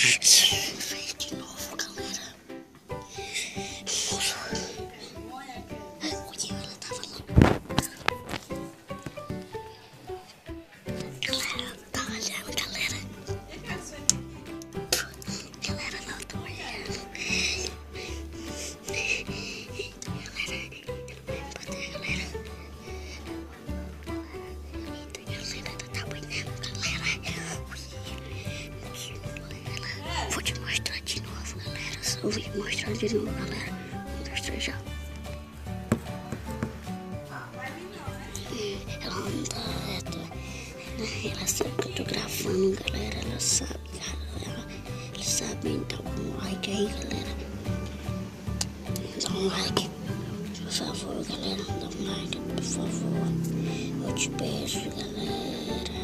Veio de novo, galera. Moço. Olha, ela tava lá. Galera, tá olhando, galera. Galera, não tô olhando. Vou te mostrar de novo, galera. Só vou te mostrar de novo, galera. Vou mostrar já. Ela não tá reta. Ela sabe que eu tô gravando, galera. Ela sabe, galera. Ela sabe, então dá um like aí, galera. Dá um like. Por favor, galera. Dá um like, por favor. Eu te peço, galera.